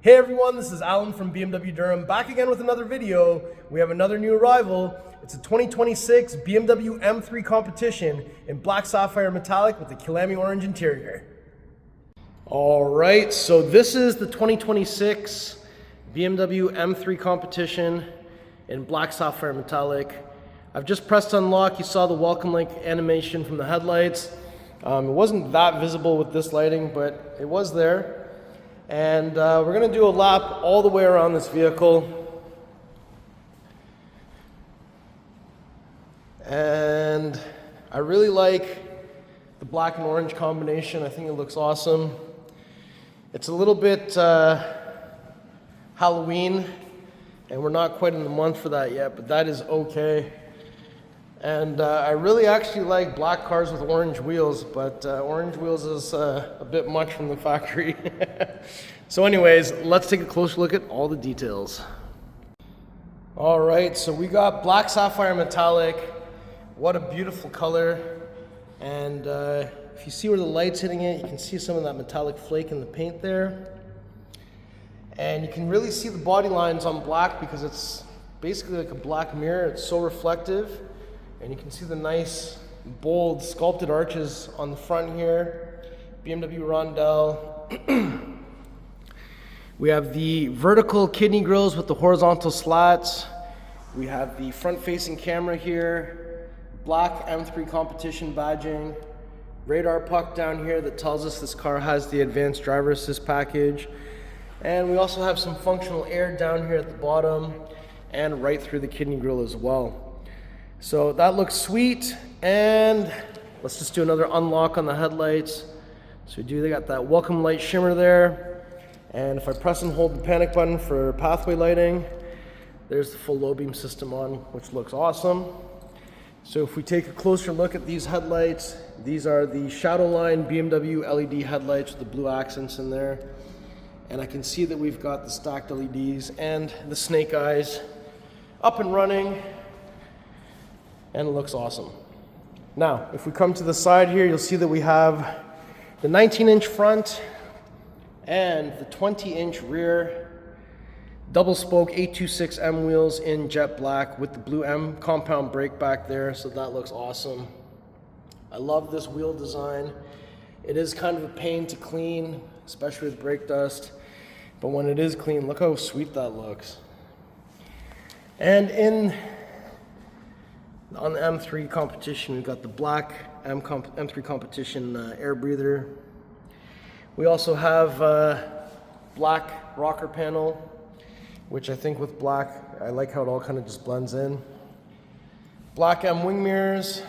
Hey everyone, this is Alan from BMW Durham, back again with another video. We have another new arrival. It's a 2026 BMW M3 Competition in Black Sapphire Metallic with the Kyalami Orange interior. Alright, so this is the 2026 BMW M3 Competition in Black Sapphire Metallic. I've just pressed unlock. You saw the welcome link animation from the headlights. It wasn't that visible with this lighting, but it was there. And we're going to do a lap all the way around this vehicle. And I really like the black and orange combination. I think it looks awesome. It's a little bit Halloween, and we're not quite in the month for that yet, but that is okay. And I really actually like black cars with orange wheels, but orange wheels is a bit much from the factory. So anyways, let's take a closer look at all the details. All right, so we got Black Sapphire Metallic. What a beautiful color. And if you see where the light's hitting it, you can see some of that metallic flake in the paint there. And you can really see the body lines on black because it's basically like a black mirror. It's so reflective. And you can see the nice, bold, sculpted arches on the front here. BMW Rondelle. We have the vertical kidney grills with the horizontal slats. We have the front-facing camera here. Black M3 Competition badging. Radar puck down here that tells us this car has the advanced driver assist package. And we also have some functional air down here at the bottom and right through the kidney grill as well. So that looks sweet, and let's just do another unlock on the headlights. So they got that welcome light shimmer there, and if I press and hold the panic button for pathway lighting, there's the full low beam system on, which looks awesome. So if we take a closer look at these headlights, these are the Shadowline BMW LED headlights with the blue accents in there, and I can see that we've got the stacked LEDs and the snake eyes up and running. And it looks awesome. Now, if we come to the side here, you'll see that we have the 19-inch front and the 20-inch rear double spoke 826M wheels in jet black with the blue M compound brake back there, so that looks awesome. I love this wheel design. It is kind of a pain to clean, especially with brake dust, but when it is clean, look how sweet that looks. And on the M3 Competition, we've got the black M3 Competition air breather. We also have black rocker panel, which I think with black, I like how it all kind of just blends in. Black M wing mirrors,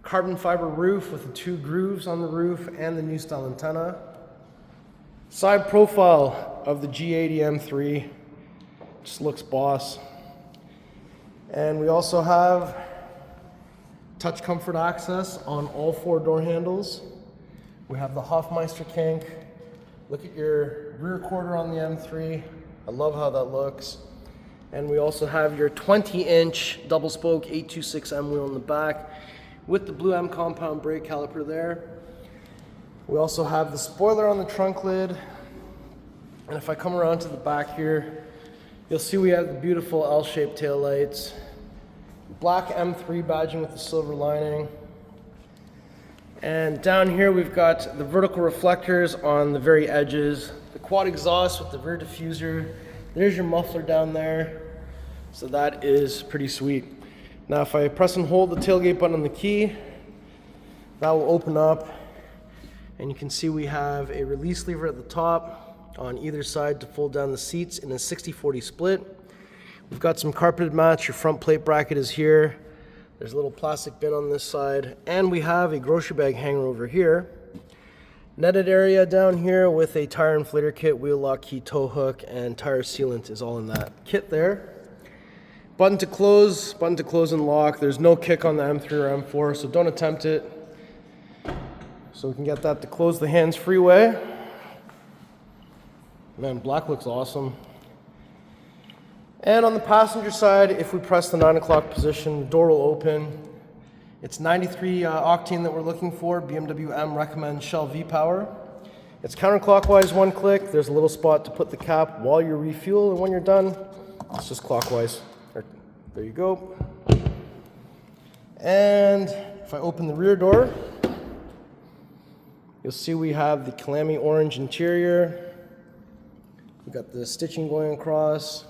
carbon fiber roof with the 2 grooves on the roof and the new style antenna. Side profile of the G80 M3, just looks boss. And we also have touch comfort access on all 4 door handles. We have the Hofmeister kink. Look at your rear quarter on the M3. I love how that looks. And we also have your 20-inch double spoke 826M wheel in the back with the blue M compound brake caliper there. We also have the spoiler on the trunk lid. And if I come around to the back here, you'll see we have the beautiful L-shaped taillights, black M3 badging with the silver lining. And down here we've got the vertical reflectors on the very edges, the quad exhaust with the rear diffuser. There's your muffler down there. So that is pretty sweet. Now if I press and hold the tailgate button on the key, that will open up. And you can see we have a release lever at the top on either side to fold down the seats in a 60-40 split. We've got some carpeted mats. Your front plate bracket is here. There's a little plastic bin on this side, and we have a grocery bag hanger over here. Netted area down here with a tire inflator kit, wheel lock key, tow hook, and tire sealant is all in that kit there. Button to close and lock. There's no kick on the M3 or M4, so don't attempt it. So we can get that to close the hands-free way. Man, black looks awesome. And on the passenger side, if we press the 9 o'clock position, the door will open. It's 93 octane that we're looking for. BMW M recommends Shell V-Power. It's counterclockwise, one click. There's a little spot to put the cap while you refuel, and when you're done, it's just clockwise. There you go. And if I open the rear door, you'll see we have the Kyalami Orange interior. We've got the stitching going across,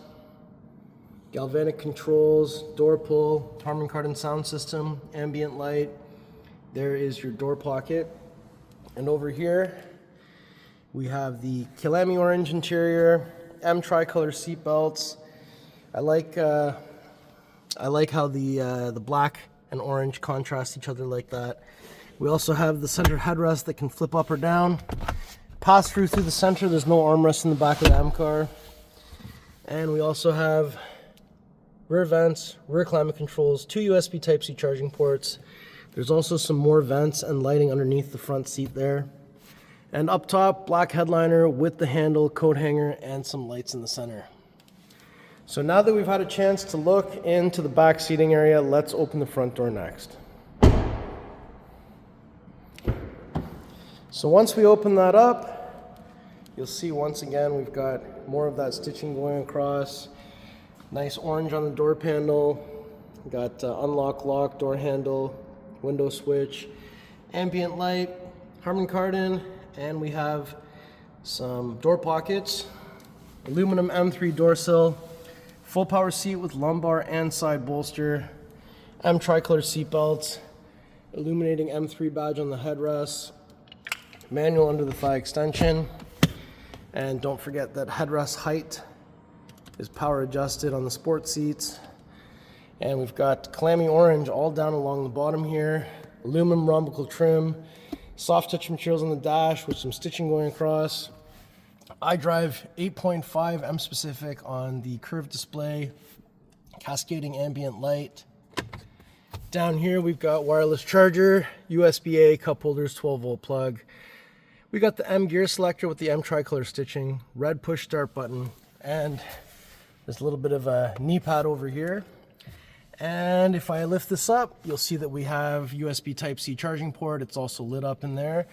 galvanic controls, door pull, Harman Kardon sound system, ambient light. There is your door pocket. And over here, we have the Kyalami Orange interior, M tricolor seat belts. I like how the black and orange contrast each other like that. We also have the center headrest that can flip up or down. Pass through the center. There's no armrest in the back of the M car. And we also have rear vents, rear climate controls, 2 USB Type-C charging ports. There's also some more vents and lighting underneath the front seat there. And up top, black headliner with the handle, coat hanger, and some lights in the center. So now that we've had a chance to look into the back seating area, let's open the front door next. So once we open that up, you'll see once again we've got more of that stitching going across. Nice orange on the door panel. We've got unlock, lock, door handle, window switch, ambient light, Harman Kardon, and we have some door pockets, aluminum M3 door sill, full power seat with lumbar and side bolster, M tricolor seat belts, illuminating M3 badge on the headrest, manual under the thigh extension, and don't forget that headrest height is power adjusted on the sport seats. And we've got Kyalami Orange all down along the bottom here, aluminum Rhombicle trim, soft touch materials on the dash with some stitching going across. iDrive 8.5 M specific on the curved display, cascading ambient light. Down here we've got wireless charger, USB-A, cup holders, 12-volt plug. We got the M gear selector with the M tricolor stitching, red push start button, and there's a little bit of a knee pad over here. And if I lift this up, you'll see that we have USB Type-C charging port. It's also lit up in there.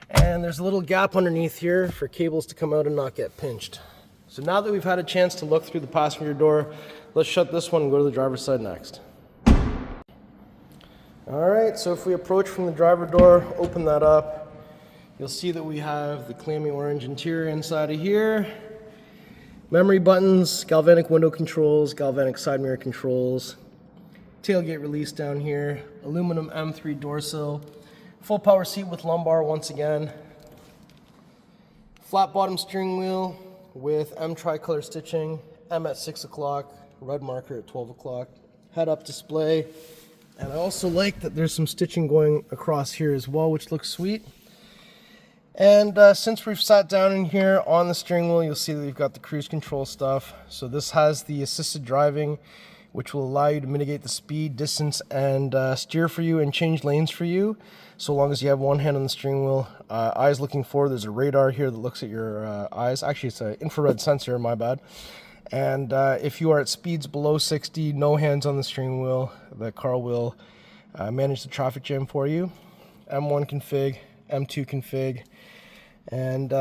And there's a little gap underneath here for cables to come out and not get pinched. So now that we've had a chance to look through the passenger door, let's shut this one and go to the driver's side next. All right, so if we approach from the driver door, open that up, you'll see that we have the Kyalami Orange interior inside of here. Memory buttons, galvanic window controls, galvanic side mirror controls, tailgate release down here, aluminum M3 door sill, full power seat with lumbar once again, flat bottom steering wheel with M tricolor stitching, M at 6 o'clock, red marker at 12 o'clock, head up display, and I also like that there's some stitching going across here as well, which looks sweet. And since we've sat down in here on the steering wheel, you'll see that we've got the cruise control stuff. So this has the assisted driving, which will allow you to mitigate the speed, distance, and steer for you and change lanes for you, so long as you have one hand on the steering wheel. Eyes looking forward, there's a radar here that looks at your eyes. Actually, it's an infrared sensor, my bad. And if you are at speeds below 60, no hands on the steering wheel, the car will manage the traffic jam for you. M1 config, M2 config, and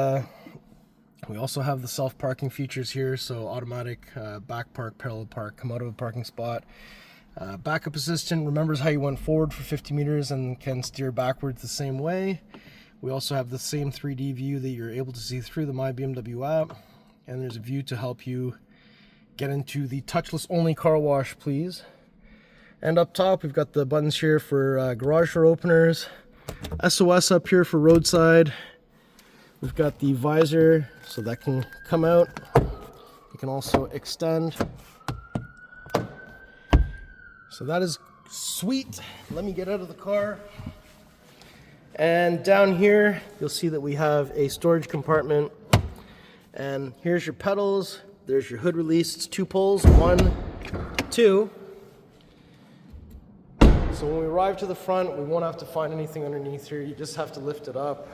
we also have the self-parking features here, so automatic back park, parallel park, come out of a parking spot. Backup assistant remembers how you went forward for 50 meters and can steer backwards the same way. We also have the same 3D view that you're able to see through the My BMW app, and there's a view to help you get into the touchless only car wash, please. And up top, we've got the buttons here for garage door openers, SOS up here for roadside. We've got the visor, so that can come out. You can also extend. So that is sweet. Let me get out of the car. And down here, you'll see that we have a storage compartment. And here's your pedals. There's your hood release. It's 2 pulls, 1, 2. So when we arrive to the front, we won't have to find anything underneath here. You just have to lift it up.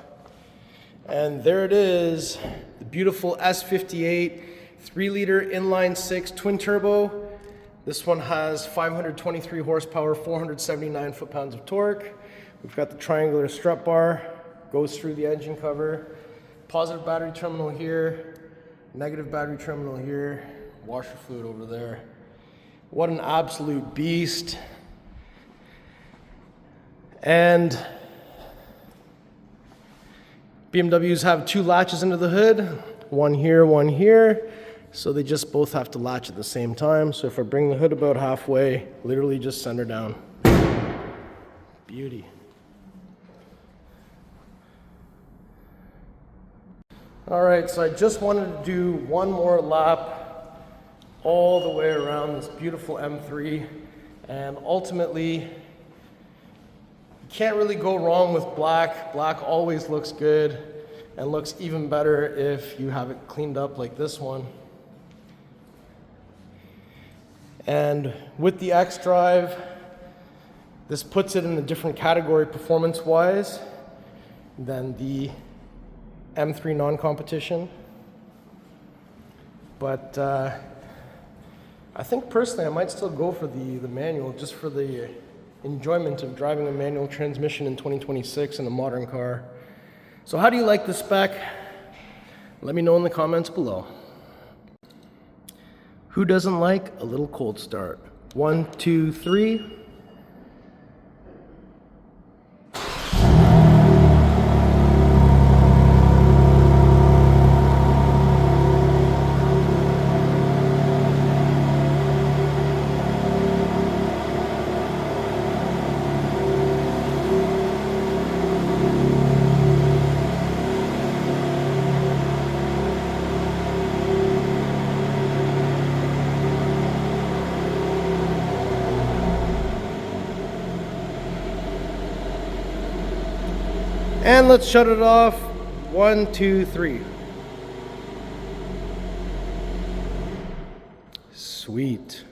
And there it is, the beautiful S58 3-liter inline 6 twin turbo. This one has 523 horsepower, 479 foot-pounds of torque. We've got the triangular strut bar, goes through the engine cover. positive battery terminal here, negative battery terminal here, washer fluid over there. What an absolute beast. And BMWs have two latches into the hood, one here. So they just both have to latch at the same time. So if I bring the hood about halfway, literally just send her down. Beauty. All right, so I just wanted to do one more lap all the way around this beautiful M3. And ultimately, you can't really go wrong with black. Black always looks good and looks even better if you have it cleaned up like this one. And with the X-Drive, this puts it in a different category performance-wise than the M3 non-competition. But I think personally I might still go for the manual, just for the enjoyment of driving a manual transmission in 2026 in a modern car. So how do you like the spec? Let me know in the comments below. Who doesn't like a little cold start? 1, 2, 3. And let's shut it off. 1, 2, 3. Sweet.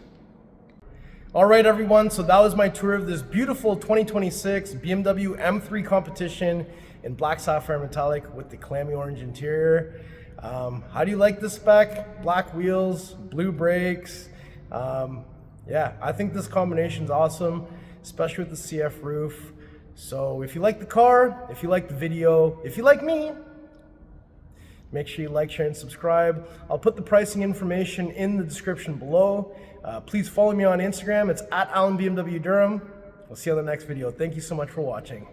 All right, everyone. So that was my tour of this beautiful 2026 BMW M3 Competition in Black Sapphire Metallic with the Kyalami Orange interior. How do you like the spec? Black wheels, blue brakes. Yeah, I think this combination is awesome, especially with the CF roof. So if you like the car, if you like the video, if you like me, make sure you like, share, and subscribe. I'll put the pricing information in the description below. Please follow me on Instagram. It's @AlanBMWDurham. We'll see you on the next video. Thank you so much for watching.